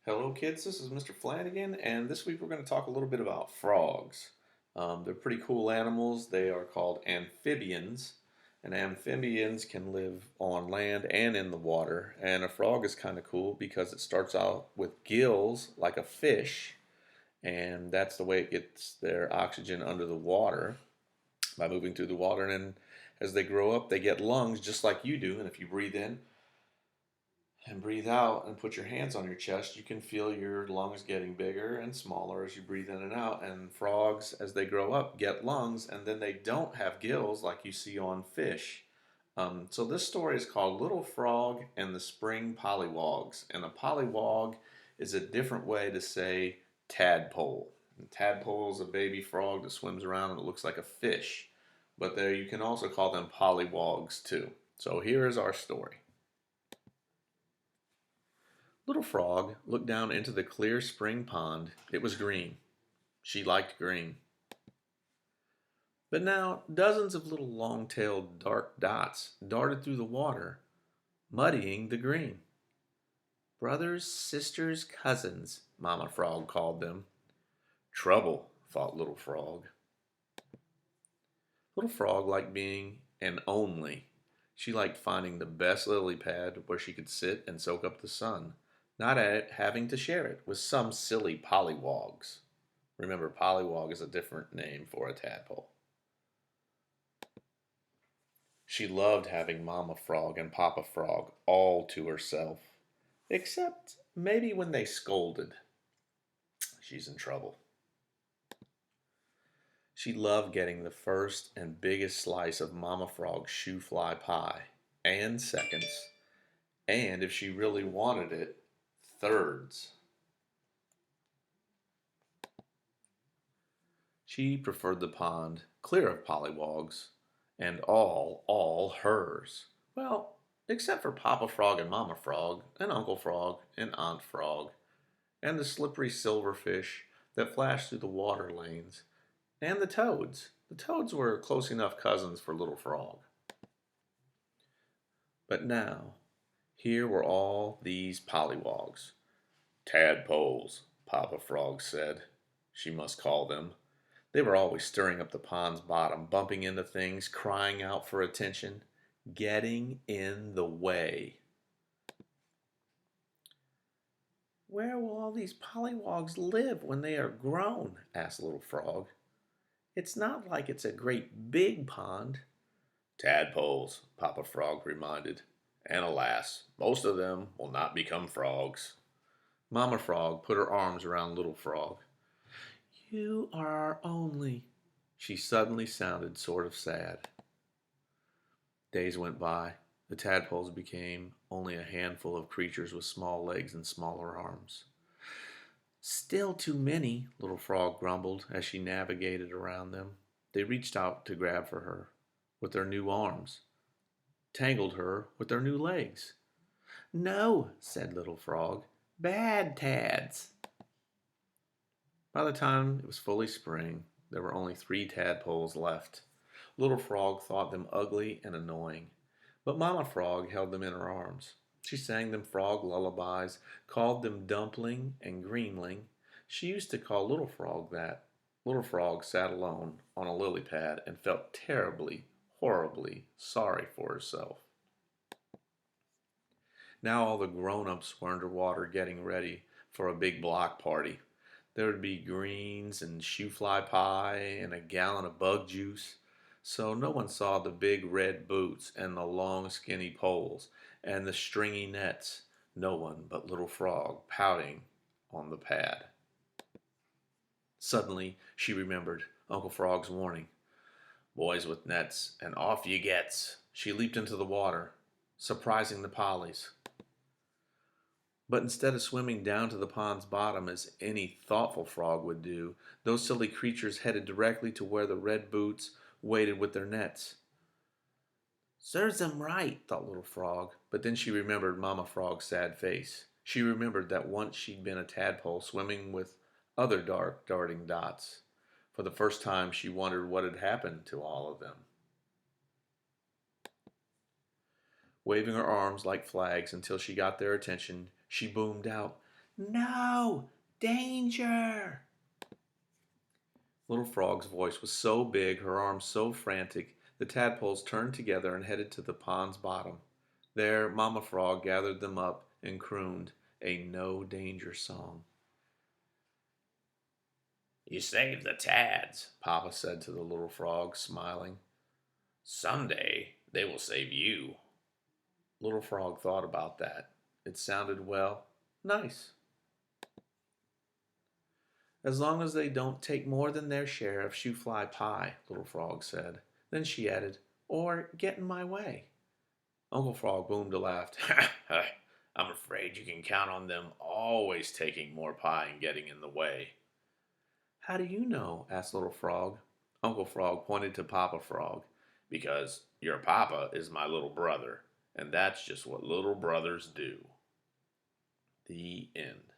Hello, kids. This is Mr. Flanagan, and this week we're going to talk a little bit about frogs. They're pretty cool animals. They are called amphibians, and amphibians can live on land and in the water. And a frog is kind of cool because it starts out with gills like a fish, and that's the way it gets their oxygen under the water by moving through the water. And then as they grow up, they get lungs just like you do. And if you breathe in, and breathe out and put your hands on your chest, you can feel your lungs getting bigger and smaller as you breathe in and out. And frogs, as they grow up, get lungs and then they don't have gills like you see on fish. So this story is called Little Frog and the Spring Polliwogs. And a polywog is a different way to say tadpole. And tadpole is a baby frog that swims around and it looks like a fish. But there you can also call them polliwogs too. So here is our story. Little Frog looked down into the clear spring pond. It was green. She liked green. But now dozens of little long-tailed dark dots darted through the water, muddying the green. Brothers, sisters, cousins, Mama Frog called them. Trouble, thought Little Frog. Little Frog liked being an only. She liked finding the best lily pad where she could sit and soak up the sun, not having to share it with some silly pollywogs. Remember, pollywog is a different name for a tadpole. She loved having Mama Frog and Papa Frog all to herself, except maybe when they scolded. She's in trouble. She loved getting the first and biggest slice of Mama Frog's shoe fly pie, and seconds, and if she really wanted it, thirds. She preferred the pond, clear of pollywogs, and all hers. Well, except for Papa Frog and Mama Frog, and Uncle Frog and Aunt Frog, and the slippery silverfish that flashed through the water lanes, and the toads. The toads were close enough cousins for Little Frog. But now, here were all these pollywogs. Tadpoles, Papa Frog said. She must call them. They were always stirring up the pond's bottom, bumping into things, crying out for attention, getting in the way. Where will all these pollywogs live when they are grown? Asked Little Frog. It's not like it's a great big pond. Tadpoles, Papa Frog reminded. And alas, most of them will not become frogs. Mama Frog put her arms around Little Frog. You are our only. She suddenly sounded sort of sad. Days went by. The tadpoles became only a handful of creatures with small legs and smaller arms. Still too many, Little Frog grumbled as she navigated around them. They reached out to grab for her with their new arms, tangled her with their new legs. No, said Little Frog. Bad tads. By the time it was fully spring, there were only 3 tadpoles left. Little Frog thought them ugly and annoying, but Mama Frog held them in her arms. She sang them frog lullabies, called them Dumpling and Greenling. She used to call Little Frog that. Little Frog sat alone on a lily pad and felt terribly, horribly sorry for herself. Now all the grown-ups were underwater getting ready for a big block party. There would be greens and shoe fly pie and a gallon of bug juice. So no one saw the big red boots and the long skinny poles and the stringy nets. No one but Little Frog pouting on the pad. Suddenly she remembered Uncle Frog's warning. Boys with nets and off you gets. She leaped into the water, surprising the pollies. But instead of swimming down to the pond's bottom as any thoughtful frog would do, those silly creatures headed directly to where the red boots waited with their nets. Serves them right, thought Little Frog, but then she remembered Mama Frog's sad face. She remembered that once she'd been a tadpole swimming with other dark, darting dots. For the first time, she wondered what had happened to all of them. Waving her arms like flags until she got their attention, she boomed out, No! Danger! Little Frog's voice was so big, her arms so frantic, the tadpoles turned together and headed to the pond's bottom. There, Mama Frog gathered them up and crooned a no danger song. You saved the Tads, Papa said to the little frog, smiling. Someday they will save you. Little Frog thought about that. It sounded, well, nice. As long as they don't take more than their share of shoe-fly pie, Little Frog said. Then she added, or get in my way. Uncle Frog boomed a laugh. I'm afraid you can count on them always taking more pie and getting in the way. How do you know? Asked Little Frog. Uncle Frog pointed to Papa Frog. Because your papa is my little brother, and that's just what little brothers do. The end.